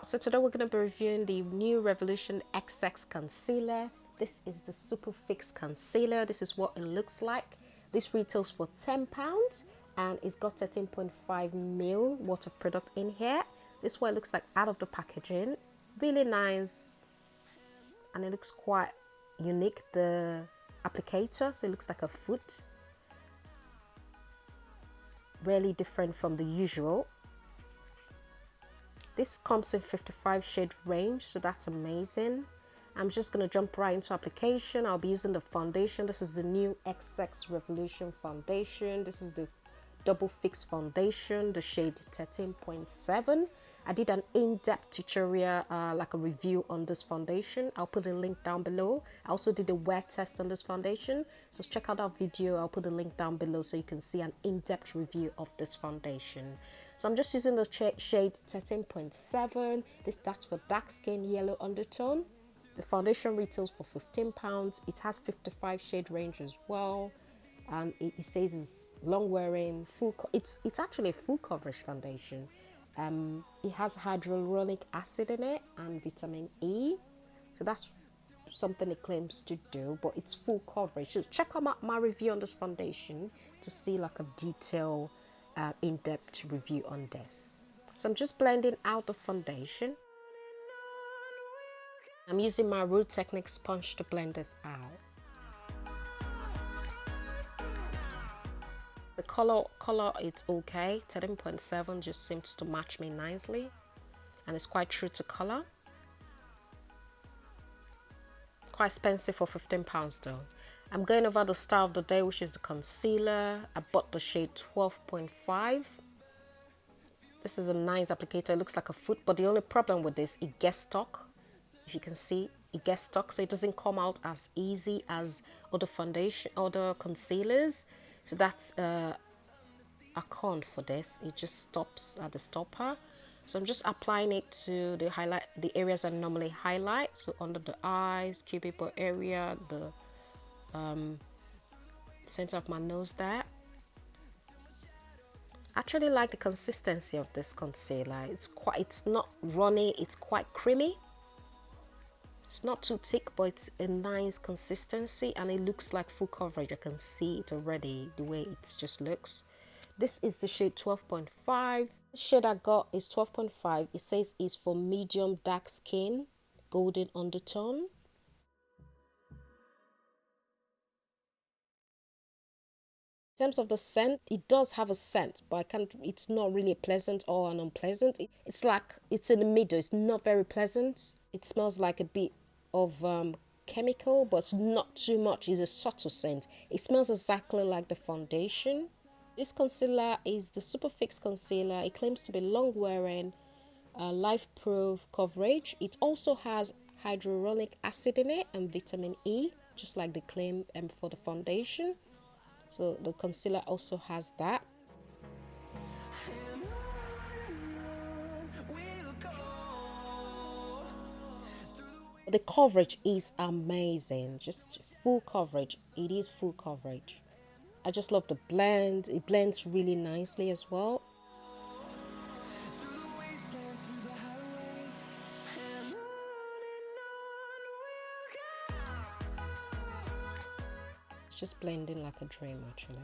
So today we're going to be reviewing the new Revolution XX concealer. This is the Super Fix concealer. This is what it looks like. This retails for £10 and it's got 13.5 ml worth of product in here. This is what it looks like out of the packaging. Really nice, and it looks quite unique, the applicator. So it looks like a foot, really different from the usual. This comes in 55 shade range, so that's amazing. I'm just going to jump right into application. I'll be using the foundation. This is the new XX Revolution foundation. This is the Double Fix foundation, the shade 13.7. I did an in-depth tutorial, like a review on this foundation. I'll put a link down below. I also did a wear test on this foundation, so check out that video. I'll put the link down below so you can see an in-depth review of this foundation. So I'm just using the shade 13.7. That's for dark skin, yellow undertone. The foundation retails for £15. It has 55 shade range as well, and it says it's long wearing, it's actually a full coverage foundation. It has hyaluronic acid in it and vitamin E, so that's something it claims to do, but it's full coverage. So check out my review on this foundation to see like a detailed in-depth review on this. So I'm just blending out the foundation. I'm using my Root Technique sponge to blend this out. The color it's okay. 13.7 just seems to match me nicely, and it's quite true to color. Quite expensive for £15 though. I'm going over the star of the day, which is the concealer. I bought the shade 12.5. This is a nice applicator. It looks like a foot, but the only problem with this, it gets stuck. If you can see, it gets stuck, so it doesn't come out as easy as other concealers. So that's a con for this. It just stops at the stopper. So I'm just applying it to the areas I normally highlight. So under the eyes, cuticle area, the center of my nose there. I actually like the consistency of this concealer. It's not runny, it's quite creamy. It's not too thick, but it's a nice consistency, and it looks like full coverage. I can see it already, the way it just looks. This is the shade 12.5. The shade I got is 12.5. It says it's for medium dark skin, golden undertone. In terms of the scent, it does have a scent, but it's not really pleasant or an unpleasant. It's like it's in the middle. It's not very pleasant. It smells like a bit of chemical, but not too much. It's a subtle scent. It smells exactly like the foundation. This concealer is the Super Fix concealer. It claims to be long wearing, life-proof coverage. It also has hyaluronic acid in it and vitamin E, just like the claim for the foundation. So the concealer also has that. The coverage is amazing, just full coverage. It is full coverage. I just love the blend. It blends really nicely as well. It's just blending like a dream actually.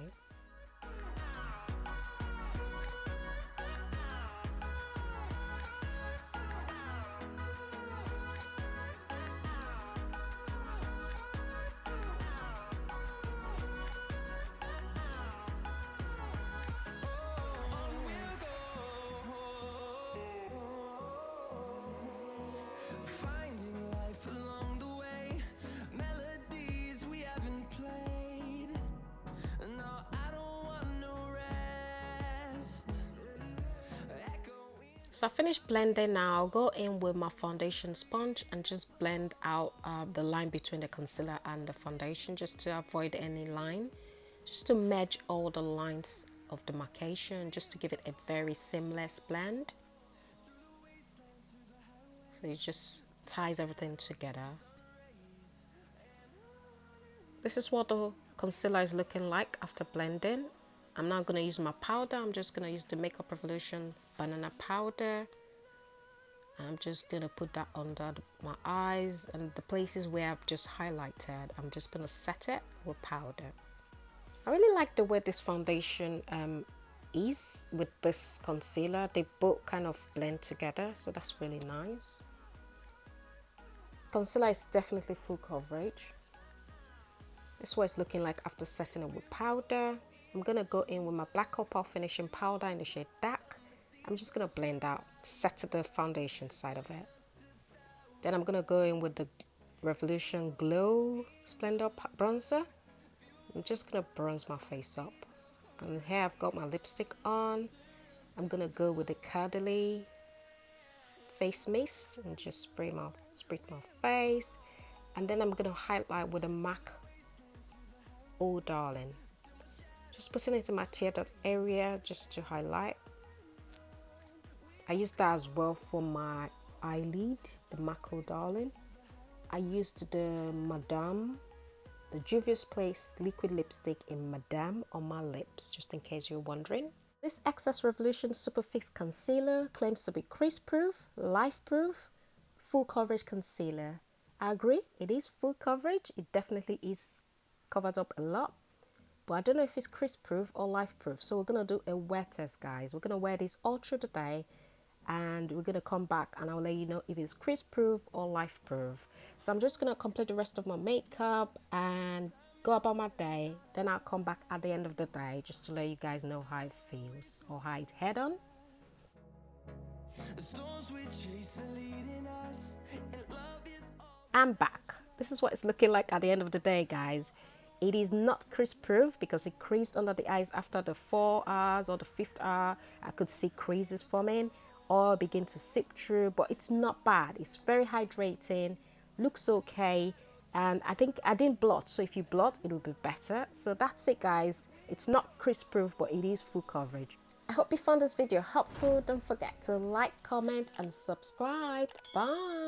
So I finished blending now. I'll go in with my foundation sponge and just blend out the line between the concealer and the foundation, just to avoid any line, just to merge all the lines of the marcation, just to give it a very seamless blend. So it just ties everything together. This is what the concealer is looking like after blending. I'm not going to use my powder. I'm just going to use the Makeup Revolution banana powder. I'm just gonna put that under my eyes, and the places where I've just highlighted, I'm just gonna set it with powder. I really like the way this foundation is with this concealer. They both kind of blend together, so that's really nice. Concealer is definitely full coverage. This is what it's looking like after setting it with powder. I'm gonna go in with my Black Opal finishing powder in the shade Dark. I'm just gonna blend out, set to the foundation side of it. Then I'm gonna go in with the Revolution Glow Splendor bronzer. I'm just gonna bronze my face up. And here I've got my lipstick on. I'm gonna go with the Caudalie face mist and just spray my face. And then I'm gonna highlight with a MAC Oh Darling. Just putting it in my tear dot area just to highlight. I use that as well for my eyelid, the MAC Oh Darling. I used the Juvia's Place liquid lipstick in Madame on my lips, just in case you're wondering. This FiXX Revolution Super Fix Concealer claims to be crease proof, life proof, full coverage concealer. I agree, it is full coverage. It definitely is covered up a lot, but I don't know if it's crease proof or life proof. So we're gonna do a wear test, guys. We're gonna wear this all through the day, and we're gonna come back and I'll let you know if it's crease proof or life proof. So I'm just gonna complete the rest of my makeup and go about my day. Then I'll come back at the end of the day just to let you guys know how it feels or how it head on. I'm back. This is what it's looking like at the end of the day, guys. It is not crease proof because it creased under the eyes after the 4 hours or the 5th hour. I could see creases forming or begin to seep through, but it's not bad. It's very hydrating, looks okay, and I think I didn't blot, so if you blot it will be better. So that's it, guys. It's not crease proof, but it is full coverage. I hope you found this video helpful. Don't forget to like, comment and subscribe. Bye.